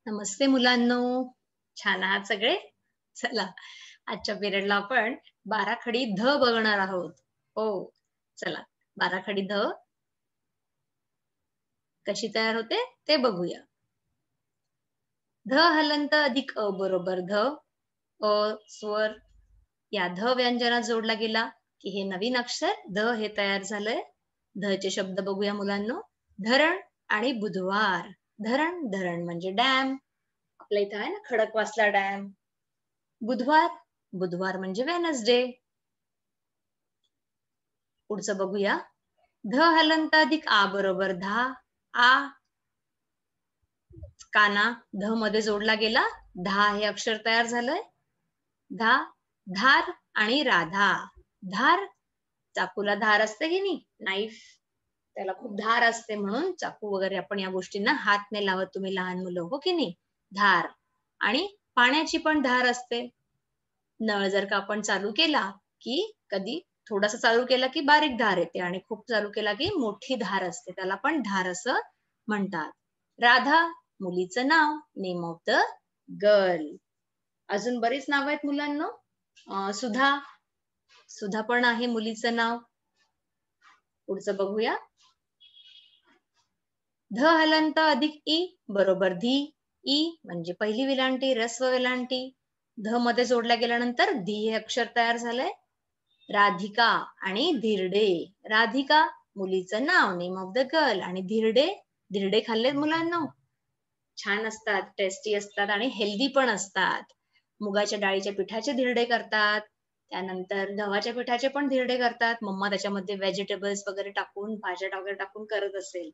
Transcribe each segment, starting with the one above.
नमस्ते मुलांनो, छान आहात सगळे? चला, आजच्या पिरियडला आपण बाराखडी ध बघणार आहोत. हो, चला बाराखडी ध कशी तयार होते ते बघूया. ध हलंत अधिक अ बरोबर ध, अ स्वर या ध व्यंजनात जोडला गेला की हे नवीन अक्षर ध हे तयार झालंय. ध चे शब्द बघूया मुलांनो. धरण आणि बुधवार. धरण धरण म्हणजे डॅम. आपल्या इथं आहे ना खडकवासला डॅम. बुधवार बुधवार म्हणजे वेनसडे. पुढचं बघूया. ध हलंत अधिक आ बरोबर धा. आ काना ध मध्ये जोडला गेला. धा हे अक्षर तयार झालंय. धा धार आणि राधा. धार चाकूला धार असते की नाही, नाईफ त्याला खूप धार असते म्हणून चाकू वगैरे आपण या गोष्टींना हात नाही लावत तुम्ही लहान मुलं, हो की नाही. धार आणि पाण्याची पण धार असते. नळ जर का आपण चालू केला की कधी थोडासा चालू केला की बारीक धार येते आणि खूप चालू केला की मोठी धार असते, त्याला पण धार असं म्हणतात. राधा मुलीचं नाव, नेम ऑफ द गर्ल. अजून बरीच नाव आहेत मुलांना. सुधा सुधा पण आहे मुलीचं नाव. पुढचं बघूया. ध हलंत अधिक ई बरोबर धी. ई म्हणजे पहिली वेलांटी, रस्व वेलांटी. ध मध्ये जोडल्या गेल्यानंतर धी हे अक्षर तयार झालंय. राधिका आणि धिरडे. राधिका मुलीचं नाव, नेम ऑफ द गर्ल. आणि धिरडे, धिरडे खाल्लेत मुलांना? छान असतात, टेस्टी असतात आणि हेल्दी पण असतात. मुगाच्या डाळीच्या पिठाचे धिरडे करतात. त्यानंतर गव्हाच्या पिठाचे पण धिरडे करतात. मम्मा त्याच्यामध्ये व्हेजिटेबल्स वगैरे टाकून, भाज्या वगैरे टाकून करत असेल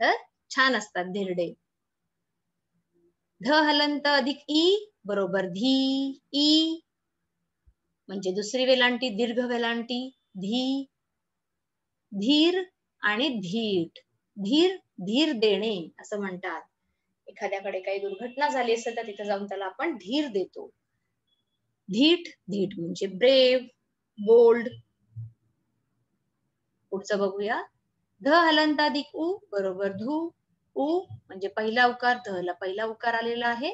तर छान असतात धिरडे. ध हलंत अधिक ई बरोबर धी. ई म्हणजे दुसरी वेलांटी, दीर्घ वेलांटी. धी. धीर आणि धीट. धीर धीर देणे असं म्हणतात. एखाद्याकडे काही दुर्घटना झाली असेल तर तिथे जाऊन त्याला आपण धीर देतो. धीट धीट म्हणजे ब्रेव, बोल्ड. पुढचं बघूया. ध हलंत अधिक उ बरोबर धू. उ म्हणजे पहिला उकार, ध ला पहिला उकार आलेला आहे.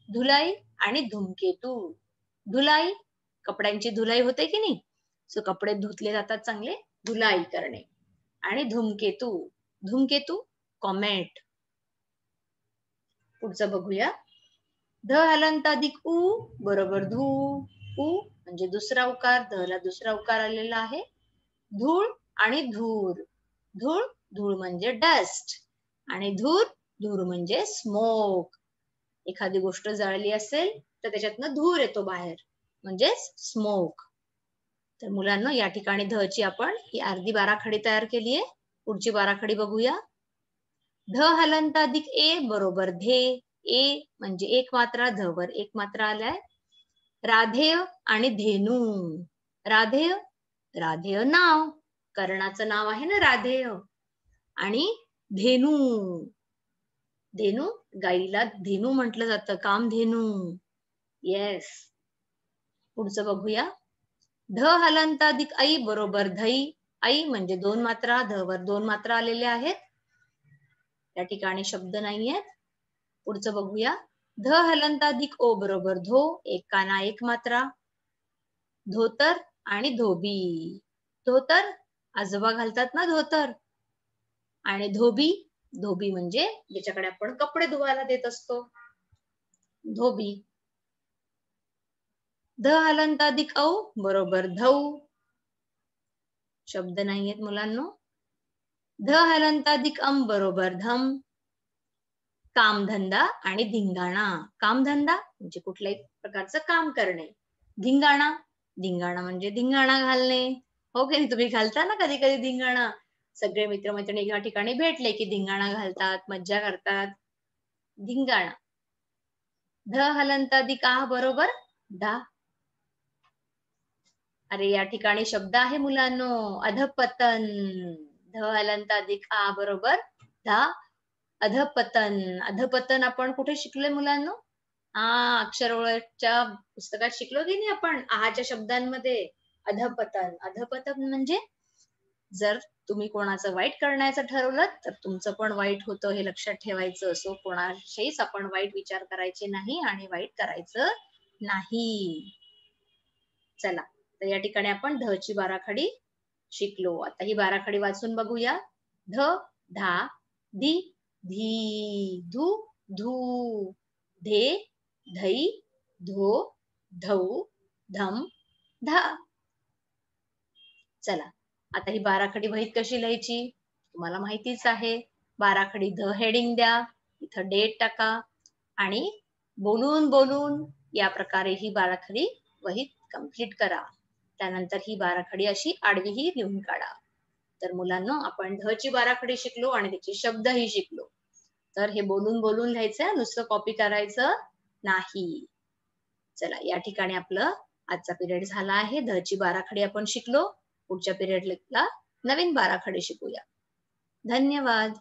धुलाई आणि धूमकेतू. धुलाई कपड्यांची धुलाई होते की नाही, सो कपडे धुतले जातात चांगले, धुलाई करणे. आणि धूमकेतू, धूमकेतू कॉमेट. पुढचं बघूया. ध हलंत अधिक उ बरोबर धू. उ म्हणजे दुसरा उकार, ध ला दुसरा उकार आलेला आहे. धूळ आणि धूर. धूळ धूळ म्हणजे डस्ट आणि धूर धूर म्हणजे स्मोक. एखादी गोष्ट जळली असेल तर त्याच्यातनं धूर येतो बाहेर, म्हणजेच स्मोक. तर मुलांना या ठिकाणी ध ची आपण ही अर्धी बाराखडी तयार केली आहे. पुढची बाराखडी बघूया. ध हलंत अधिक ए बरोबर धे. ए म्हणजे एक मात्रा, ध वर एक मात्रा आलाय. राधेय आणि धेनू. राधेय राधेय नाव, कर्णाचं नाव आहे ना राधेय. आणि धेनू, धेनू गाईला धेनू म्हटलं जातं, कामधेनू. येस. पुढचं बघूया. ध हलंत अधिक ऐ बरोबर धई. ऐ म्हणजे दोन मात्रा, ध वर दोन मात्रा आलेल्या आहेत. त्या ठिकाणी शब्द नाहीयेत. पुढचं बघूया. ध हलंत अधिक ओ बरोबर धो. एक काना एक मात्रा. धोतर आणि धोबी. धोतर आजोबा घालतात ना धोतर. आणि धोबी, धोबी म्हणजे ज्याच्याकडे आपण कपडे धुवायला देत असतो, धोबी. ध हलंत अधिक औ बरोबर धौ. शब्द नाहीयेत मुलांनो. ध हलंत अधिक अम बरोबर धम. कामधंदा आणि धिंगाणा. कामधंदा म्हणजे कुठल्याही प्रकारचं काम करणे. धिंगाणा, धिंगाणा म्हणजे धिंगाणा घालणे. हो की नाही, तुम्ही घालता ना कधी कधी धिंगाणा. सगळे मित्रमैत्रिणी एका ठिकाणी भेटले की धिंगाणा घालतात, मज्जा करतात. धिंगाणा. ध हलंत अधिक आ बरोबर धा. अरे या ठिकाणी शब्द आहे मुलांनो, अधपतन. ध हलंत अधिक आ बरोबर धा. अधपतन. अधपतन आपण कुठे शिकलोय मुलांनो? अक्षर ओळखच्या पुस्तकात शिकलो की नाही आपण आहाच्या शब्दांमध्ये. अधपतन, अधपतन म्हणजे जर तुम्ही कोणाचं वाईट करण्याचं ठरवलं तर तुमचं पण वाईट होतं हे लक्षात ठेवायचं. सो कोणाशीच आपण वाईट विचार करायचे नाही आणि वाईट करायचं नाही. चला, तर या ठिकाणी आपण ध ची बाराखडी शिकलो. आता ही बाराखडी वाचून बघूया. ध, धा, धी, धी, धू, धू, धे, धई, धो, धौ, धम, धा. चला, आता ही बाराखडी वहीत कशी लिहायची तुम्हाला माहितीच आहे. बाराखडी ध हेडिंग द्या, इथं डेट टाका आणि बोलून बोलून या प्रकारे ही बाराखडी वहीत कंप्लीट करा. त्यानंतर ही बाराखडी अशी आडवीही लिहून काढा. तर मुलांनो, आपण ध ची बाराखडी शिकलो आणि त्याचे शब्दही शिकलो. तर हे बोलून बोलून लिहायचं, नुसतं कॉपी करायचं नाही. चला, या ठिकाणी आपलं आजचा पिरियड झाला आहे. ध ची बाराखडी आपण शिकलो. पुढच्या पिरियडला नवीन बाराखडी शिकूया. धन्यवाद.